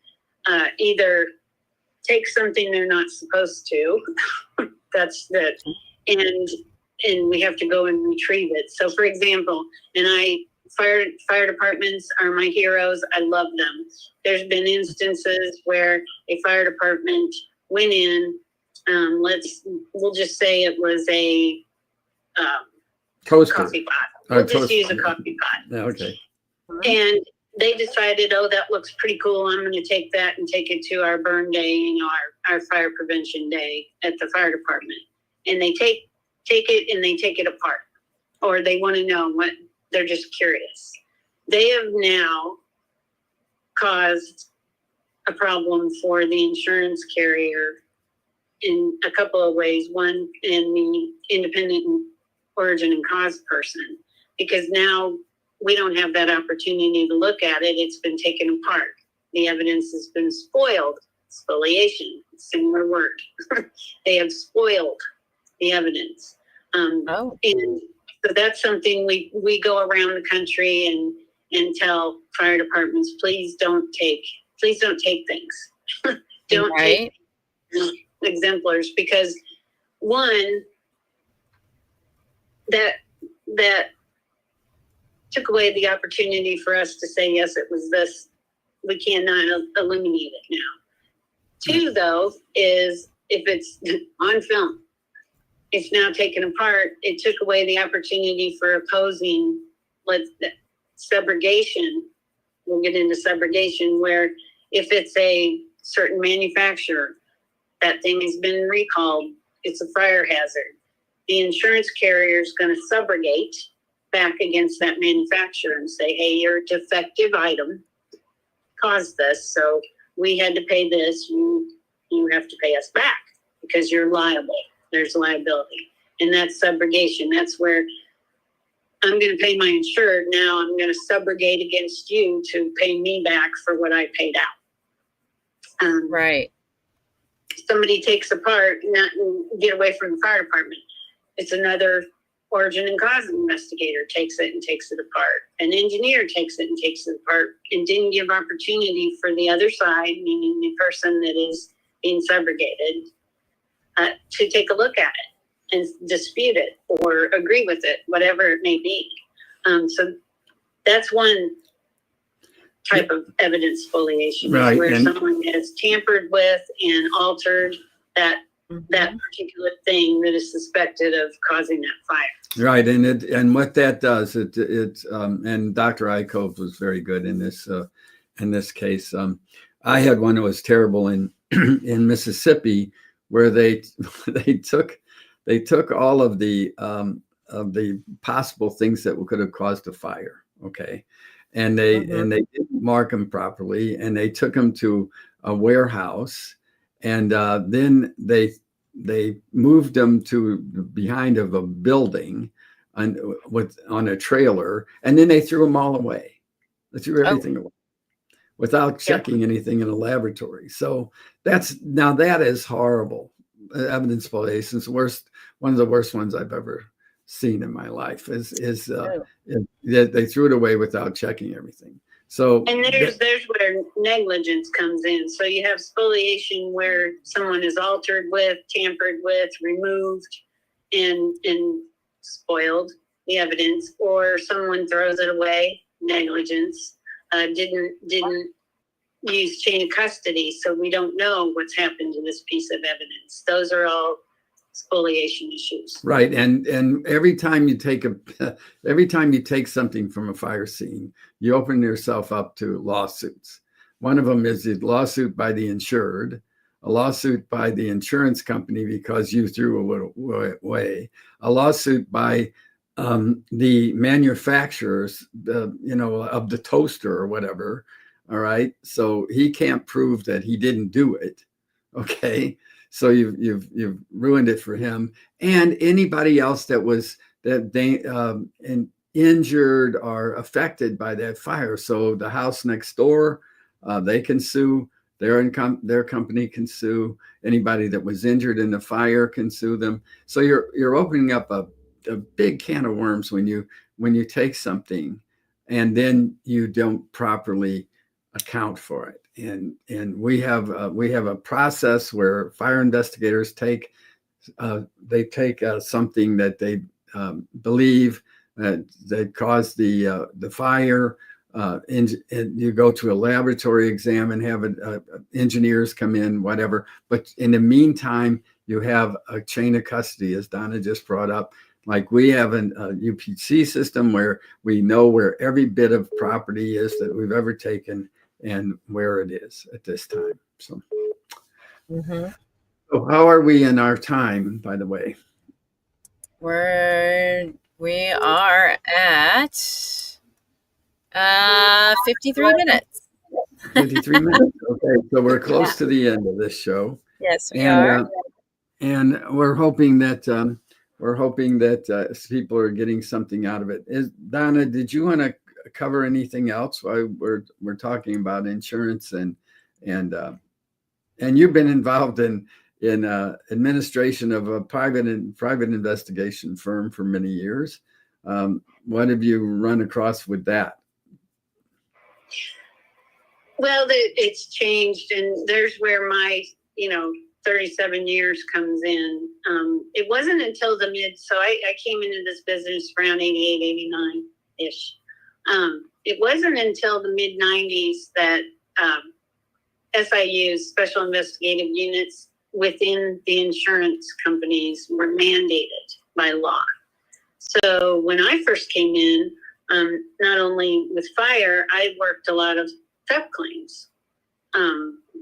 S3: either take something they're not supposed to. That's that, and we have to go and retrieve it. So, for example, fire departments are my heroes. I love them. There's been instances where a fire department went in. We'll just say it was a coffee pot. We'll just use a coffee pot.
S2: Yeah, okay.
S3: And they decided, oh, that looks pretty cool. I'm going to take that and take it to our burn day, our fire prevention day at the fire department. And they take it and they take it apart, or they want to know what. They're just curious. They have now caused a problem for the insurance carrier in a couple of ways. One, in the independent origin and cause person, because now we don't have that opportunity to look at it. It's been taken apart. The evidence has been spoiled. Spoliation, similar word. They have spoiled the evidence. And so that's something we go around the country and tell fire departments, please don't take things. Don't take exemplars, because one, that took away the opportunity for us to say, yes, it was this. We cannot eliminate it now. Two, though, is if it's on film, it's now taken apart. It took away the opportunity for opposing subrogation. We'll get into subrogation, where if it's a certain manufacturer, that thing has been recalled, it's a fire hazard. The insurance carrier is going to subrogate back against that manufacturer and say, hey, your defective item caused this, so we had to pay this. You have to pay us back because you're liable. There's liability. And that's subrogation. That's where I'm going to pay my insured. Now I'm going to subrogate against you to pay me back for what I paid out.
S1: Right.
S3: somebody takes a part, not get away from the fire department. It's another origin and cause investigator takes it and takes it apart. An engineer takes it and takes it apart and didn't give opportunity for the other side, meaning the person that is being subrogated, to take a look at it and dispute it or agree with it, whatever it may be. So that's one type of evidence spoliation,
S2: right,
S3: where someone has tampered with and altered that particular thing that is suspected of causing that fire.
S2: Right, and what that does, and Dr. Eichhoff was very good in this case. I had one that was terrible in in Mississippi, where they took all of the possible things that could have caused a fire. Okay, and they didn't mark them properly, and they took them to a warehouse, and then they moved them to behind of a building on a trailer, and then they threw them all away. They threw everything away without checking anything in a laboratory. So that is horrible. Evidence spoliation is one of the worst ones I've ever seen in my life. They threw it away without checking everything. So,
S3: and there's where negligence comes in. So you have spoliation where someone is altered with, tampered with, removed, and spoiled the evidence, or someone throws it away, negligence, didn't use chain of custody, so we don't know what's happened to this piece of evidence. Those are all spoliation issues.
S2: Right, and every time you take something from a fire scene, you open yourself up to lawsuits. One of them is a lawsuit by the insured, a lawsuit by the insurance company because you threw it away, a lawsuit by the manufacturers, of the toaster or whatever. All right, so he can't prove that he didn't do it. Okay, so you've ruined it for him and anybody else that injured or affected by that fire. So the house next door, they can sue. Their company can sue. Anybody that was injured in the fire can sue them. So you're opening up a big can of worms when you take something and then you don't properly account for it. And we have a process where fire investigators take something that they believe that caused the fire, and you go to a laboratory exam and have engineers come in, whatever. But in the meantime, you have a chain of custody, as Donna just brought up. Like we have a UPC system where we know where every bit of property is that we've ever taken and where it is at this time. So, so how are we in our time, by the way?
S1: We are at 53 minutes.
S2: 53 minutes. Okay, so we're close to the end of this show.
S1: Yes, we are.
S2: And we're hoping that people are getting something out of it. Donna, did you want to cover anything else while we're talking about insurance and you've been involved in administration of a private investigation firm for many years. What have you run across with that?
S3: Well, it's changed, and there's where my 37 years comes in. It wasn't until so I came into this business around 88, 89 ish. It wasn't until the mid 90s that SIUs, special investigative units within the insurance companies, were mandated by law. So when I first came in, not only with fire, I worked a lot of theft claims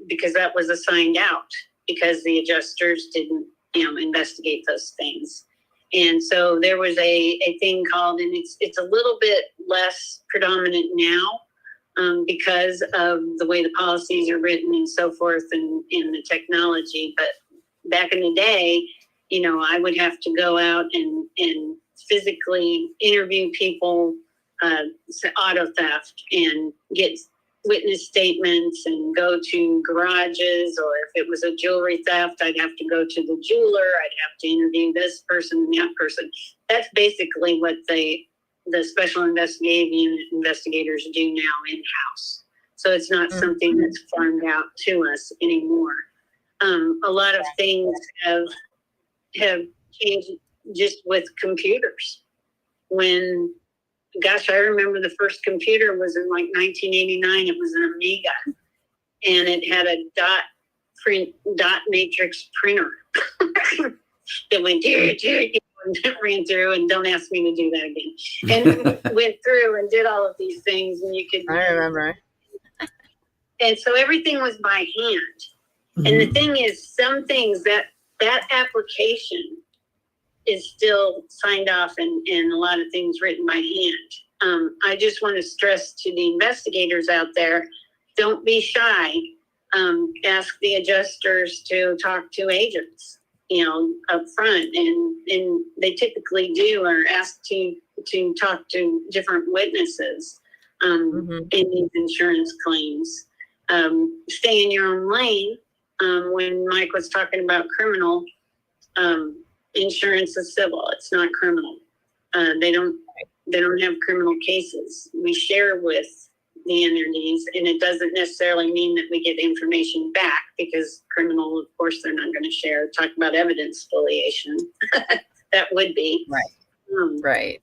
S3: because that was assigned out because the adjusters didn't, investigate those things. And so there was a thing called, and it's a little bit less predominant now because of the way the policies are written and so forth and the technology. But back in the day, I would have to go out and physically interview people, auto theft, and get witness statements and go to garages, or if it was a jewelry theft, I'd have to go to the jeweler. I'd have to interview this person and that person. That's basically what the special investigative unit investigators do now in-house. So it's not something that's farmed out to us anymore. A lot of things have changed just with computers. When, gosh, I remember the first computer was in like 1989. It was an Amiga, and it had a dot matrix printer that went and ran through, and don't ask me to do that again. And went through and did all of these things, and you could.
S1: I remember.
S3: And so everything was by hand. And the thing is, some things that application is still signed off and a lot of things written by hand. I just want to stress to the investigators out there, don't be shy. Ask the adjusters to talk to agents, up front. And they typically do, or ask to talk to different witnesses in these insurance claims. Stay in your own lane. When Mike was talking about criminal, insurance is civil. It's not criminal. They don't have criminal cases. We share with the entities, and it doesn't necessarily mean that we get information back, because criminal, of course, they're not going to share. Talk about evidence spoliation. That would be
S1: right. Right.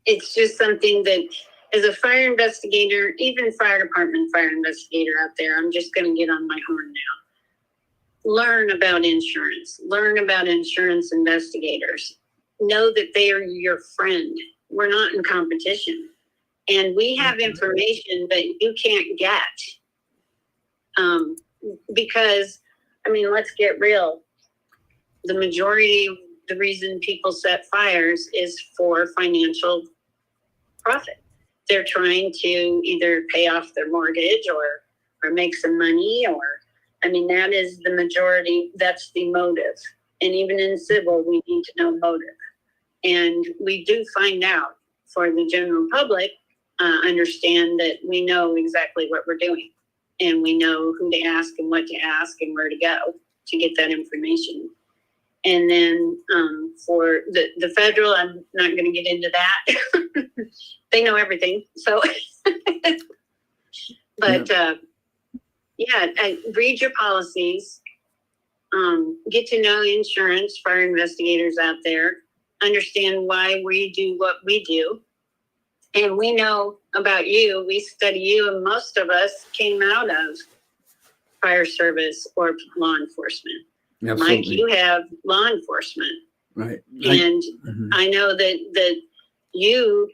S3: It's just something that, as a fire investigator, even fire department fire investigator out there, I'm just going to get on my horn now. Learn about insurance. Learn about insurance investigators. Know that they are your friend. We're not in competition. And we have information that you can't get. Because, let's get real. The majority of the reason people set fires is for financial profit. They're trying to either pay off their mortgage or make some money, or, that is the majority. That's the motive. And even in civil, we need to know motive. And we do find out for the general public, understand that we know exactly what we're doing. And we know who to ask and what to ask and where to go to get that information. And then for the federal, I'm not going to get into that. They know everything. So, but read your policies. Get to know insurance, fire investigators out there. Understand why we do what we do. And we know about you. We study you, and most of us came out of fire service or law enforcement.
S2: Absolutely.
S3: Mike, you have law enforcement.
S2: Right.
S3: And I know that you,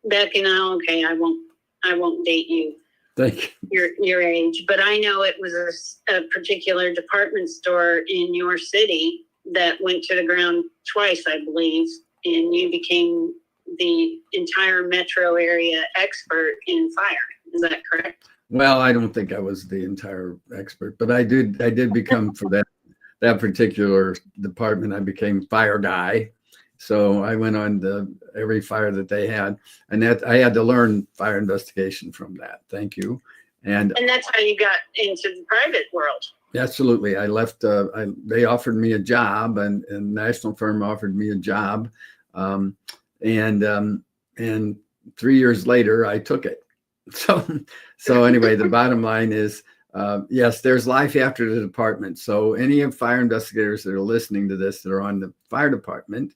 S3: Beck and I won't date you.
S2: Thank you.
S3: Your age, but I know it was a particular department store in your city that went to the ground twice, I believe, and you became the entire metro area expert in fire. Is that correct?
S2: Well, I don't think I was the entire expert, but I did become, for that particular department, I became fire guy. So I went on to every fire that they had, and that I had to learn fire investigation from that. Thank you. And
S3: that's how you got into the private world.
S2: Absolutely. I left, they offered me a job, and national firm offered me a job. And 3 years later, I took it. So anyway, the bottom line is, yes, there's life after the department. So any of fire investigators that are listening to this that are on the fire department,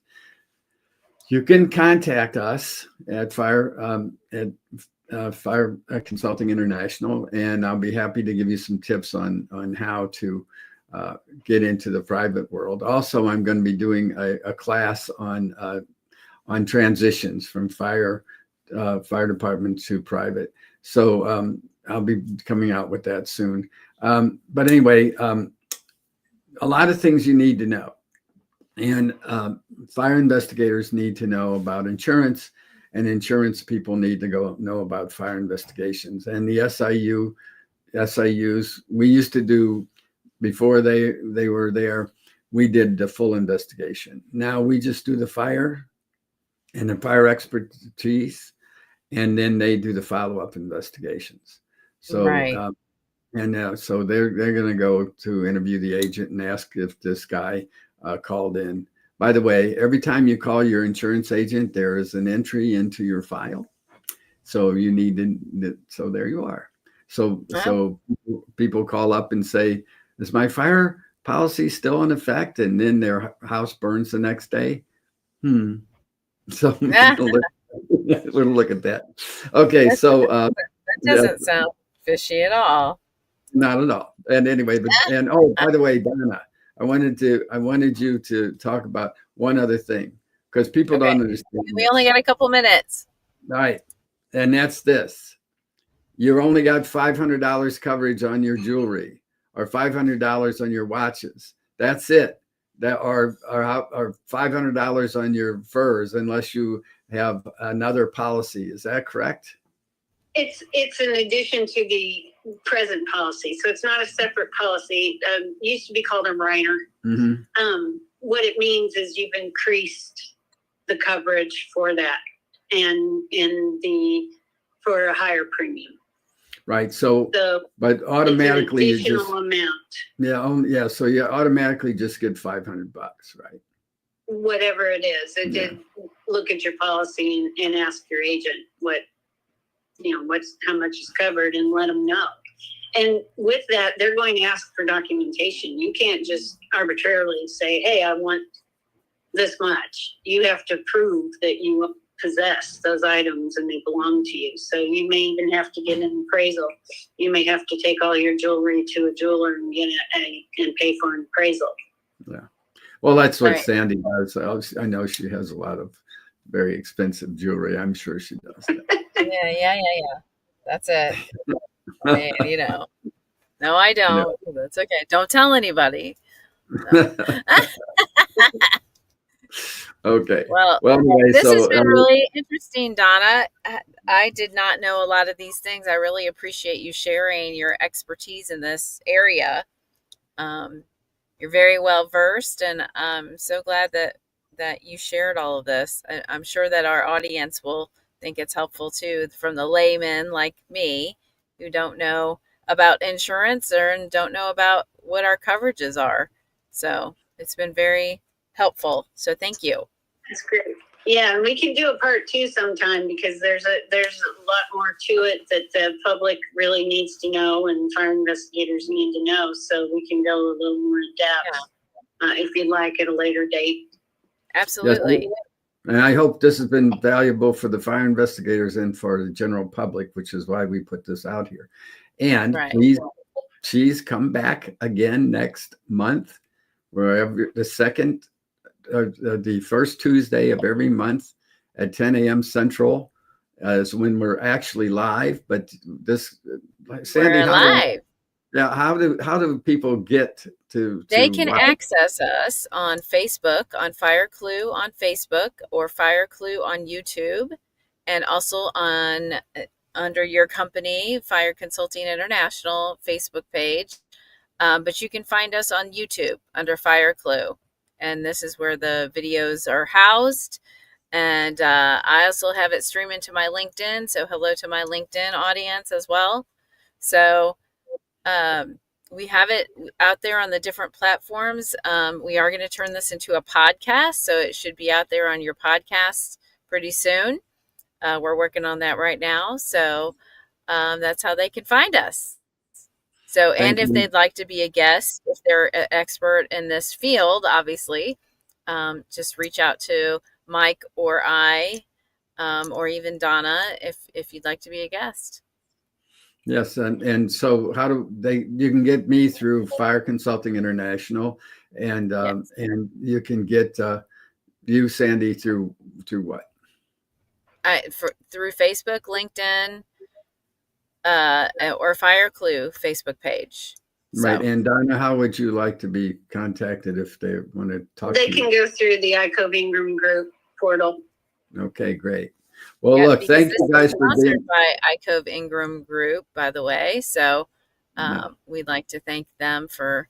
S2: you can contact us at Fire Consulting International, and I'll be happy to give you some tips on how to get into the private world. Also, I'm going to be doing a class on transitions from fire department to private. So I'll be coming out with that soon. But anyway, a lot of things you need to know. And fire investigators need to know about insurance, and insurance people need to know about fire investigations. And the SIUs, we used to do, before they were there, we did the full investigation. Now we just do the fire and the fire expertise, and then they do the follow-up investigations. So
S1: Right.
S2: So they're going to go to interview the agent and ask if this guy called in. By the way, every time you call your insurance agent, there is an entry into your file. So you need to, so there you are. So people call up and say, is my fire policy still in effect? And then their house burns the next day. So we'll look at that. Okay, so
S1: that doesn't sound fishy at all.
S2: Not at all. And anyway, by the way, Donna, I wanted you to talk about one other thing, because people don't understand.
S1: We only got a couple minutes.
S2: Right. And that's this. You only got $500 coverage on your jewelry, or $500 on your watches. That's it. That are $500 on your furs, unless you have another policy. Is that correct?
S3: It's an addition to the present policy, so it's not a separate policy. Used to be called a rider.
S2: Mm-hmm.
S3: What it means is you've increased the coverage for that, and for a higher premium.
S2: Right. So but automatically
S3: it's an additional amount.
S2: Yeah. So you automatically just get $500, right?
S3: Whatever it is, did look at your policy and ask your agent how much is covered, and let them know. And with that, they're going to ask for documentation. You can't just arbitrarily say, hey, I want this much. You have to prove that you possess those items and they belong to you. So you may even have to get an appraisal. You may have to take all your jewelry to a jeweler and get it and pay for an appraisal.
S2: Yeah. Well, that's what Sandy does. I know she has a lot of very expensive jewelry. I'm sure she does that.
S1: Yeah. That's it. And, no, I don't. No. That's okay. Don't tell anybody. No.
S2: Okay.
S1: Well anyway, this has been really interesting, Donna. I did not know a lot of these things. I really appreciate you sharing your expertise in this area. You're very well versed, and I'm so glad that you shared all of this. I'm sure that our audience will think it's helpful too, from the layman like me who don't know about insurance or don't know about what our coverages are. So it's been very helpful. So thank you.
S3: That's great. Yeah, and we can do a part 2 sometime, because there's a lot more to it that the public really needs to know and fire investigators need to know. So we can go a little more in depth if you'd like at a later date.
S1: Absolutely.
S2: Yes. And I hope this has been valuable for the fire investigators and for the general public, which is why we put this out here. And please come back again next month, wherever the first Tuesday of every month at 10 a.m. Central is when we're actually live. But Sandy,
S1: we're live.
S2: How do people get to
S1: they can access us on Facebook, on Fire Clue on Facebook, or Fire Clue on YouTube, and also on under your company, Fire Consulting International Facebook page. But you can find us on YouTube under Fire Clue, and this is where the videos are housed. And I also have it streaming to my LinkedIn, so hello to my LinkedIn audience as well. So we have it out there on the different platforms. We are going to turn this into a podcast, so it should be out there on your podcast pretty soon. We're working on that right now. So that's how they can find us. So, and if they'd like to be a guest, if they're an expert in this field, obviously, just reach out to Mike or I, or even Donna, if you'd like to be a guest.
S2: Yes, and so how do you can get me through Fire Consulting International, and and you can get you, Sandy, through what?
S1: Through Facebook, LinkedIn, or Fire Clue Facebook page.
S2: Right. So. And Donna, how would you like to be contacted if they want to talk to you?
S3: They can go through the ICOV Ingram Group portal.
S2: Okay, great. Well, look, thank you guys for being
S1: sponsored by ICOV Ingram Group, by the way. So we'd like to thank them for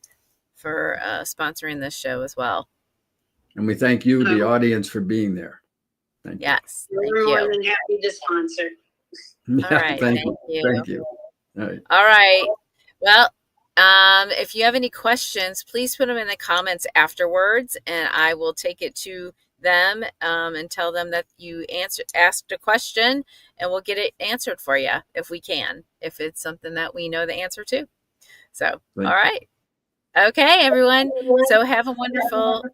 S1: sponsoring this show as well.
S2: And we thank you, the audience, for being there. Thank you.
S1: Yes,
S3: we're more than happy to sponsor.
S2: Yeah,
S1: All right.
S2: thank
S1: Thank
S2: you.
S1: you.
S2: Thank you. All right.
S1: All right. Well, if you have any questions, please put them in the comments afterwards, and I will take it to them and tell them that you asked a question, and we'll get it answered for you if we can, if it's something that we know the answer to. So,
S2: Thank
S1: all right. Okay, everyone. So have a wonderful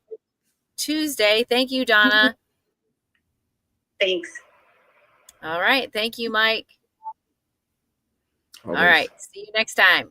S1: Tuesday. Thank you, Donna.
S3: Thanks.
S1: All right. Thank you, Mike. All
S2: Always.
S1: right. See you next time.